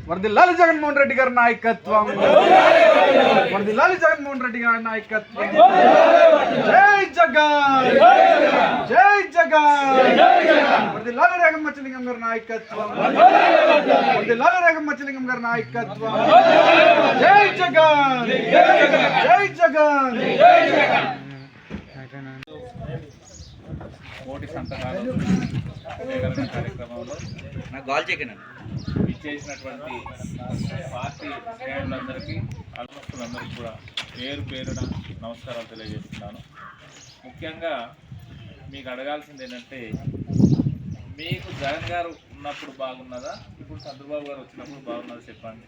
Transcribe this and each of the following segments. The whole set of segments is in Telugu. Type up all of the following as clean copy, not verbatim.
వర్ధిల్లాలి జగన్మోహన్ రెడ్డి గారి నాయకత్వం, వర్ధిల్లాలి జగన్మోహన్ రెడ్డి గారి నాయకత్వం. జై జగన్, జై జగన్. వర్ధిల్లాలి రేగమచ్చలింగం గారి నాయకత్వం, వర్ధిల్లాలి రేగమచ్చలింగం గారి నాయకత్వం. జై జగన్, జై జగన్. కోటి సంతకాలు సేకరణ కార్యక్రమంలో నాకు కాల్ చేయకండి ఇచ్చేసినటువంటి పార్టీ శ్రేణులందరికీ అల్మస్తులందరికీ కూడా పేరు పేరున నమస్కారాలు తెలియజేస్తున్నాను. ముఖ్యంగా మీకు అడగాల్సింది ఏంటంటే, మీకు జగన్ గారు ఉన్నప్పుడు బాగున్నదా, ఇప్పుడు చంద్రబాబు గారు వచ్చినప్పుడు బాగున్నదా చెప్పండి.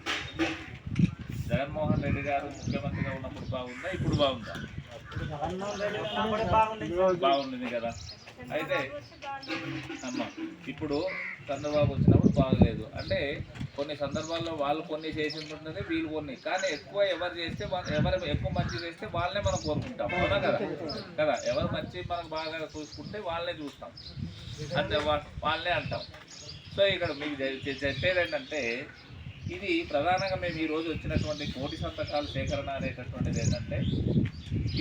జగన్మోహన్ రెడ్డి గారు ముఖ్యమంత్రిగా ఉన్నప్పుడు బాగుందా, ఇప్పుడు బాగుందా? బాగుంది కదా. అయితే అమ్మ ఇప్పుడు చంద్రబాబు వచ్చినప్పుడు బాగలేదు అంటే కొన్ని సందర్భాల్లో వాళ్ళు కొన్ని చేసి ఉంటుంది, వీళ్ళు కొన్ని. కానీ ఎక్కువ ఎవరు చేస్తే ఎవరు ఎక్కువ మంచి చేస్తే వాళ్ళనే మనం కోరుకుంటాం, అవునా కదా కదా. ఎవరు మంచి మనం బాగా చూసుకుంటే వాళ్ళనే చూస్తాం, అంటే వాళ్ళనే అంటాం. సో ఇక్కడ మీకు చెప్పేది ఏంటంటే, ఇది ప్రధానంగా మేము ఈరోజు వచ్చినటువంటి కోటి సంతకాల సేకరణ అనేటటువంటిది ఏంటంటే,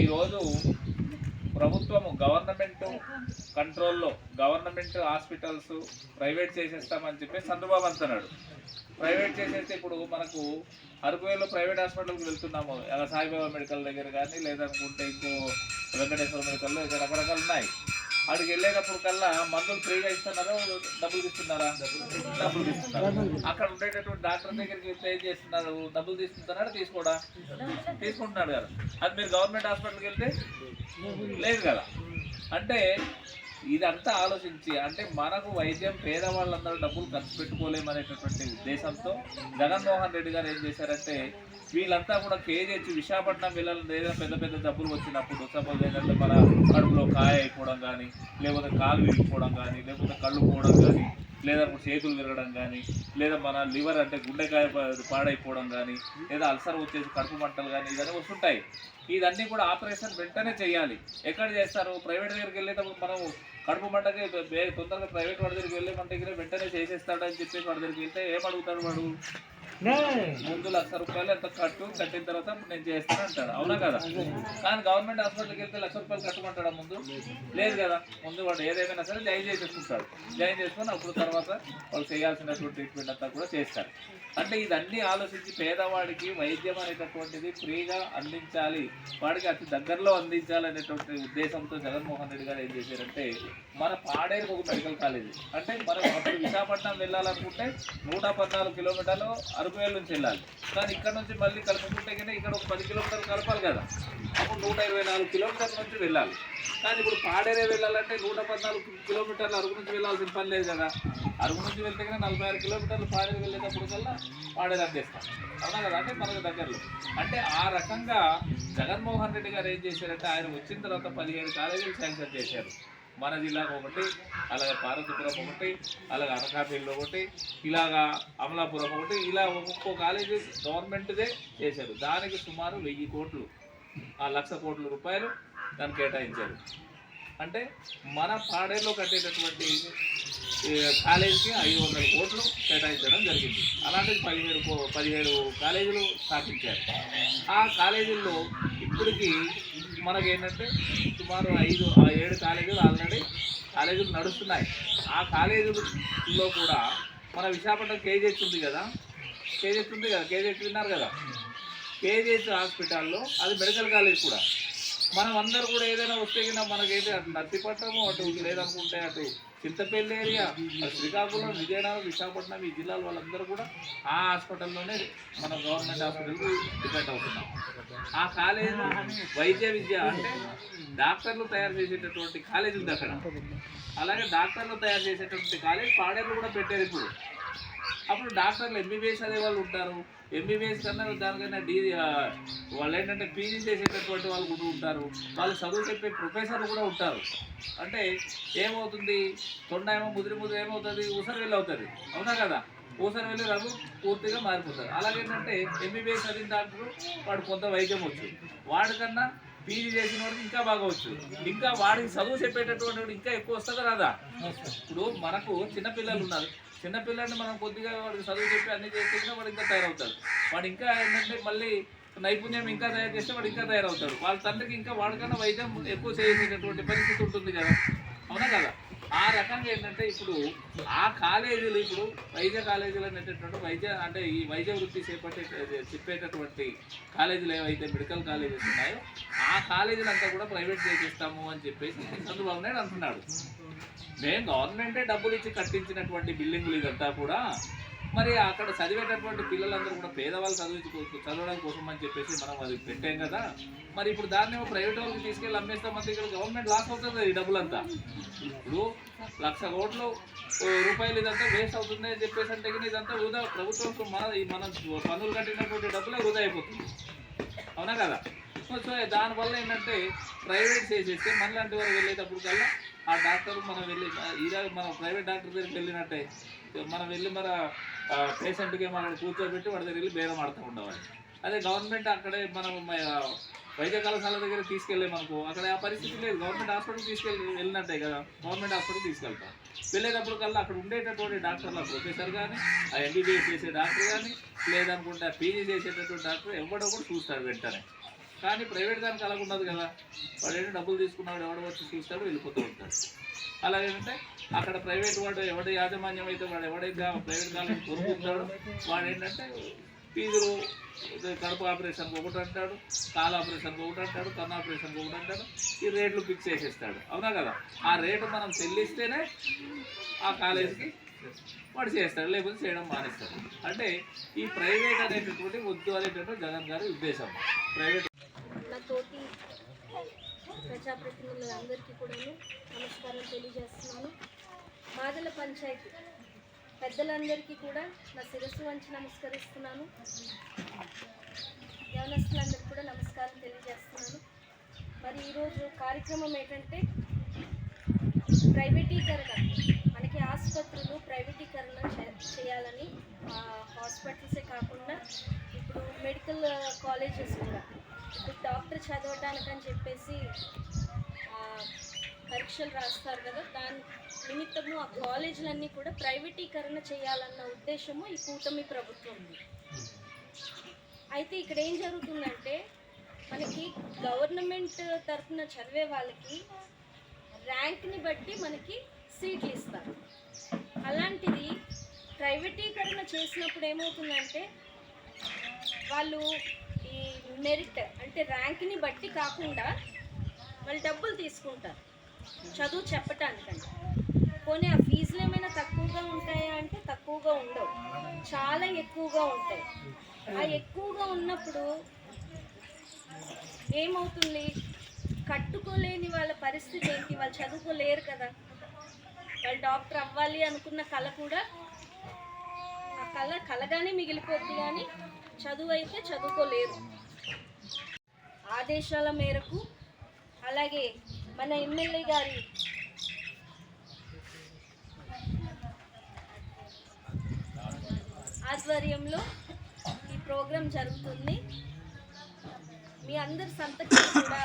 ఈరోజు ప్రభుత్వము గవర్నమెంట్ కంట్రోల్లో గవర్నమెంట్ హాస్పిటల్స్ ప్రైవేట్ చేసేస్తామని చెప్పి చంద్రబాబు అంటున్నాడు. ప్రైవేట్ చేసేస్తే ఇప్పుడు మనకు అరకువేలో ప్రైవేట్ హాస్పిటల్కి వెళ్తున్నాము, అలా సాయిబాబా మెడికల్ దగ్గర కానీ లేదనుకుంటే ఇంకో వెంకటేశ్వర మెడికల్లో ఇక్కడ రకరకాలు ఉన్నాయి. అక్కడికి వెళ్ళేటప్పుడు కల్లా మందులు ఫ్రీగా ఇస్తున్నారా, డబ్బులు ఇస్తున్నారా? డబ్బులు ఇస్తున్నారు. అక్కడ ఉండేటటువంటి డాక్టర్ దగ్గరికి వెళ్తే ఏం చేస్తున్నారు, డబ్బులు తీసుకుంటున్నారా, తీసుకుంటున్నాడు కదా. అది మీరు గవర్నమెంట్ హాస్పిటల్కి వెళ్తే లేదు కదా. అంటే ఇదంతా ఆలోచించి, అంటే మనకు వైద్యం పేదవాళ్ళందరూ డబ్బులు ఖర్చు పెట్టుకోలేమనేటటువంటి ఉద్దేశంతో జగన్మోహన్ రెడ్డి గారు ఏం చేశారంటే, వీళ్ళంతా కూడా కేజీహెచ్ విశాఖపట్నం వెళ్ళాలని ఏదైనా పెద్ద పెద్ద జబ్బులు వచ్చినప్పుడు, సపోజ్ ఏంటంటే మన కడుపులో కాయ అయిపోవడం కానీ, లేకపోతే కాలు విరిగిపోవడం కానీ, లేకపోతే కళ్ళు పోవడం కానీ, లేదా చేతులు విరగడం కానీ, లేదా మన లివర్ అంటే గుండెకాయ పాడైపోవడం కానీ, లేదా అల్సర్ వచ్చేసి కడుపు మంటలు కానీ ఇవన్నీ వస్తుంటాయి. ఇదన్నీ కూడా ఆపరేషన్ వెంటనే చేయాలి. ఎక్కడ చేస్తారు? ప్రైవేట్ దగ్గరికి వెళ్ళేటప్పుడు మనం కడుపు మంటకి తొందరగా ప్రైవేట్ వాడి దగ్గరికి వెళ్ళేమంటే వెంటనే చేసేస్తాడని చెప్పేసి వాడి దగ్గరికి వెళ్తే ఏమడుగుతాడు వాడు? ముందు ₹1,00,000 ఎంత కట్టిన తర్వాత నేను చేస్తాను అంటాడు, అవునా కదా. కానీ గవర్నమెంట్ హాస్పిటల్కి వెళ్తే ₹1,00,000 కట్టమంటాడా? ముందు లేదు కదా. ముందు వాడు ఏదేమైనా సరే జాయిన్ చేసేసుకుంటాడు. జాయిన్ చేసుకొని అప్పుడు తర్వాత వాళ్ళు చేయాల్సినటువంటి ట్రీట్మెంట్ అంతా కూడా చేస్తారు. అంటే ఇదన్నీ ఆలోచించి పేదవాడికి వైద్యం అనేటటువంటిది ఫ్రీగా అందించాలి, వాడికి అతి దగ్గరలో అందించాలి అనేటువంటి ఉద్దేశంతో జగన్మోహన్ రెడ్డి గారు ఏం చేశారంటే, మన పాడేరుకు ఒక మెడికల్ కాలేజీ, అంటే మనం అప్పుడు విశాఖపట్నం వెళ్ళాలనుకుంటే 114 కిలోమీటర్లు అరకువేలు నుంచి వెళ్ళాలి. కానీ ఇక్కడ నుంచి మళ్ళీ కలుపుకుంటే కానీ ఇక్కడ ఒక 10 కిలోమీటర్లు కలపాలి కదా. అప్పుడు 124 కిలోమీటర్ల నుంచి వెళ్ళాలి. కానీ ఇప్పుడు పాడేరే వెళ్ళాలంటే 114 కిలోమీటర్లు అరకు నుంచి వెళ్ళాల్సిన పని లేదు కదా. అరకు నుంచి వెళ్తే కానీ 46 కిలోమీటర్లు పాడేరు వెళ్ళేటప్పుడు కల్లా పాడేరు అందిస్తాం, అవునా కదా. అంటే మనకు దగ్గరలో. అంటే ఆ రకంగా జగన్మోహన్ రెడ్డి గారు ఏం చేశారంటే, ఆయన వచ్చిన తర్వాత 17 కాలేజీలు శాంక్షన్ చేశారు. మన జిల్లాకు ఒకటి, అలాగే పార్వతీపురం ఒకటి, అలాగే అనకాపల్లిలో ఒకటి, ఇలాగా అమలాపురం ఒకటి, ఇలా ఒక్కో కాలేజీ గవర్నమెంట్దే చేశారు. దానికి సుమారు 1000 కోట్లు, ₹1,00,000 కోట్ల దాన్ని కేటాయించారు. అంటే మన పాడేరులో కట్టేటటువంటి కాలేజీకి 500 కోట్లు కేటాయించడం జరిగింది. అలాంటిది 17 కాలేజీలు స్థాపించారు. ఆ కాలేజీల్లో ఇప్పటికీ మనకేంటంటే సుమారు 7 కాలేజీలు ఆల్రెడీ కాలేజీలు నడుస్తున్నాయి. ఆ కాలేజీల్లో కూడా మన విశాఖపట్నం కేజీహెచ్ ఉంది కదా, కేజీహెచ్ విన్నారు కదా. కేజీహెచ్ హాస్పిటల్లో అది మెడికల్ కాలేజ్ కూడా. మనం అందరూ కూడా ఏదైనా వస్తే కింద మనకైతే అటు నర్సీపట్నము, అటు లేదనుకుంటే అటు చింతపల్లి ఏరియా, శ్రీకాకుళం, విజయనగరం, విశాఖపట్నం ఈ జిల్లాల వాళ్ళందరూ కూడా ఆ హాస్పిటల్లోనే మనం గవర్నమెంట్ హాస్పిటల్కి డిపెండ్ అవుతున్నాం. ఆ కాలేజీలో వైద్య విద్య అంటే డాక్టర్లు తయారు చేసేటటువంటి కాలేజ్ ఉంది అక్కడ. అలాగే డాక్టర్లు తయారు చేసేటటువంటి కాలేజ్ పాడేరులో కూడా పెట్టారు ఇప్పుడు. అప్పుడు డాక్టర్లు ఎంబీబీఎస్ అనే వాళ్ళు ఉంటారు, ఎంబీబీఎస్ కన్నా దానికన్నా వాళ్ళు ఏంటంటే పీజీ చేసేటటువంటి వాళ్ళు కూడా ఉంటారు, వాళ్ళు చదువు చెప్పే ప్రొఫెసర్లు కూడా ఉంటారు. అంటే ఏమవుతుంది, తొండ ఏమో ముదిరి ఏమవుతుంది, ఊసరవెల్లి అవుతుంది, అవునా కదా. ఊసరవెల్లి రంగు పూర్తిగా మారిపోతుంది. అలాగేంటంటే ఎంబీబీఎస్ చదివిన డాక్టరు వాడు కొంత వైద్యం వచ్చు, వాడికన్నా పీజీ చేసిన వాడికి ఇంకా బాగా వచ్చు, ఇంకా వాడికి చదువు చెప్పేటటువంటి వాడు ఇంకా ఎక్కువ వస్తుంది రాదా. ఇప్పుడు మనకు చిన్నపిల్లలు ఉన్నారు, చిన్నపిల్లల్ని మనం కొద్దిగా వాడికి చదువు చెప్పి అన్ని చేస్తే వాడు ఇంకా తయారవుతాడు. వాడు ఇంకా ఏంటంటే మళ్ళీ నైపుణ్యం ఇంకా తయారు చేస్తే వాడు ఇంకా తయారవుతాడు. వాళ్ళ తండ్రికి ఇంకా వాడికన్నా వైద్యం ఎక్కువ చేసేటటువంటి పరిస్థితి ఉంటుంది కదా, అవునా కదా. ఆ రకంగా ఏంటంటే ఇప్పుడు ఆ కాలేజీలు, ఇప్పుడు వైద్య కాలేజీలు అనేటటువంటి అంటే ఈ వైద్య వృత్తి చెప్పేటటువంటి కాలేజీలు ఏవైతే మెడికల్ కాలేజెస్ ఉన్నాయో ఆ కాలేజీలు అంతా కూడా ప్రైవేట్ చేసేస్తాము అని చెప్పేసి చంద్రబాబు నాయుడు అంటున్నాడు. మేము గవర్నమెంటే డబ్బులు ఇచ్చి కట్టించినటువంటి బిల్డింగ్లు ఇదంతా కూడా, మరి అక్కడ చదివేటటువంటి పిల్లలందరూ కూడా పేదవాళ్ళు చదవడం కోసం అని చెప్పేసి మనం అది పెట్టాం కదా. మరి ఇప్పుడు దాన్ని ప్రైవేట్ వాళ్ళకి తీసుకెళ్ళి అమ్మేస్తామంటే ఇక్కడ గవర్నమెంట్ లాస్ అవుతుంది ఈ డబ్బులంతా. ఇప్పుడు 1,00,000 కోట్ల రూపాయలు ఇదంతా వేస్ట్ అవుతుంది అని చెప్పేసి అంటే ఇదంతా వృధా, ప్రభుత్వం మన పన్నులు కట్టినటువంటి డబ్బులే వృధా అయిపోతుంది, అవునా కదా. సో దానివల్ల ఏంటంటే ప్రైవేట్ చేసేస్తే మనలాంటి వారు వెళ్ళేటప్పుడు కల్లా ఆ డాక్టర్ మనం వెళ్ళి మన ప్రైవేట్ డాక్టర్ దగ్గరికి వెళ్ళినట్టే మనం వెళ్ళి మన పేషెంట్కి మనం కూర్చోబెట్టి వాడి దగ్గర వెళ్ళి బేరం ఆడుతూ ఉండవాలి. అదే గవర్నమెంట్ అక్కడే మనం వైద్య కళాశాల దగ్గర తీసుకెళ్ళామనుకో అక్కడ ఆ పరిస్థితి లేదు. గవర్నమెంట్ హాస్పిటల్ వెళ్ళినట్టే కదా, గవర్నమెంట్ హాస్పిటల్ తీసుకెళ్తాం. వెళ్ళేటప్పుడు కల్లా అక్కడ ఉండేటటువంటి డాక్టర్ల ప్రొఫెసర్ కానీ, ఆ ఎంబీబీఎస్ చేసే డాక్టర్ కానీ, లేదనుకుంటే పీజీ చేసేటటువంటి డాక్టర్ ఎవడో కూడా చూస్తాడు వెంటనే. కానీ ప్రైవేట్ దానికి అలాగ ఉండదు కదా, వాడు ఏంటంటే డబ్బులు తీసుకున్నాడు ఎవడో వచ్చి చూస్తాడు వెళ్ళిపోతూ ఉంటాడు. అలాగేంటే అక్కడ ప్రైవేట్ వాడు ఎవడ యాజమాన్యం అయితే వాడు ఎవడైతే ప్రైవేట్ కాలేజీ కొనుక్కుంటాడు వాడు ఏంటంటే ఫీజులు కడుపు ఆపరేషన్కి ఒకటి అంటాడు, కాలు ఆపరేషన్కి ఒకటి అంటాడు, కన్ను ఆపరేషన్కి ఒకటి అంటాడు, ఈ రేట్లు ఫిక్స్ చేసేస్తాడు, అవునా కదా. ఆ రేటు మనం చెల్లిస్తేనే ఆ కాలేజీకి వాడు చేస్తాడు, లేకపోతే చేయడం మానేస్తాడు. అంటే ఈ ప్రైవేట్ అనేటటువంటి వద్దు అనేటటువంటి జగన్ గారి ఉద్దేశం. ప్రైవేట్ తోటి ప్రజాప్రతినిధులందరికీ కూడా నమస్కారం తెలియజేస్తున్నాను. మాదల పంచాయతీ పెద్దలందరికీ కూడా నా శిరస్సు వంచి నమస్కరిస్తున్నాను. యవనస్తులందరికీ కూడా నమస్కారం తెలియజేస్తున్నాను. మరి ఈరోజు కార్యక్రమం ఏంటంటే ప్రైవేటీకరణ, మనకి ఆసుపత్రులు ప్రైవేటీకరణ చేయాలని, హాస్పిటల్సే కాకుండా ఇప్పుడు మెడికల్ కాలేజెస్ కూడా ఇప్పుడు డాక్టర్ చదవడానికని చెప్పేసి పరీక్షలు రాస్తారు కదా, దాని నిమిత్తము ఆ కాలేజీలన్నీ కూడా ప్రైవేటీకరణ చేయాలన్న ఉద్దేశము ఈ కూటమి ప్రభుత్వం. అయితే ఇక్కడ ఏం జరుగుతుందంటే మనకి గవర్నమెంట్ తరఫున చదివే వాళ్ళకి ర్యాంక్ని బట్టి మనకి సీట్లు ఇస్తారు. అలాంటిది ప్రైవేటీకరణ చేసినప్పుడు ఏమవుతుందంటే వాళ్ళు ఈ మెరిట్ అంటే ర్యాంక్ని బట్టి కాకుండా వాళ్ళు డబ్బులు తీసుకుంటారు చదువు చెప్పటానికంటే. పోనీ ఆ ఫీజులు ఏమైనా తక్కువగా ఉంటాయా అంటే తక్కువగా ఉండవు, చాలా ఎక్కువగా ఉంటాయి. ఆ ఎక్కువగా ఉన్నప్పుడు ఏమవుతుంది, కట్టుకోలేని వాళ్ళ పరిస్థితి ఏంటి, వాళ్ళు చదువుకోలేరు కదా. వాళ్ళు డాక్టర్ అవ్వాలి అనుకున్న కళ కూడా ఆ కలగానే మిగిలిపోద్ది, కానీ చదువు అయితే చదువుకోలేరు. ఆదేశాల మేరకు అలాగే మన ఎమ్మెల్యే గారి ఆధ్వర్యంలో ఈ ప్రోగ్రాం జరుగుతుంది. మీ అందరి సంతకం కూడా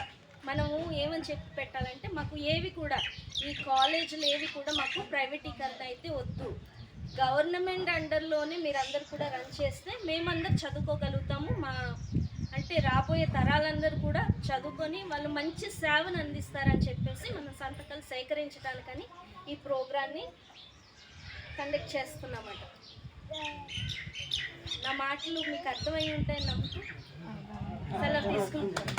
మనము ఏమని చెప్పి పెట్టాలంటే మాకు ఏవి కూడా ఈ కాలేజీలు ఏవి కూడా మాకు ప్రైవేటీకరణ అయితే వద్దు, గవర్నమెంట్ అండర్లోనే మీరందరూ కూడా రన్ చేస్తే మేమందరూ చదువుకోగలుగుతాము, మా అంటే రాబోయే తరాలందరూ కూడా చదువుకొని వాళ్ళు మంచి సేవను అందిస్తారని చెప్పేసి మనం సంతకాలు సేకరించడానికని ఈ ప్రోగ్రాన్ని కండక్ట్ చేస్తున్నామట. నా మాటలు మీకు అర్థమై ఉంటాయని నమ్ముతూ సెలవు తీసుకుంటాను.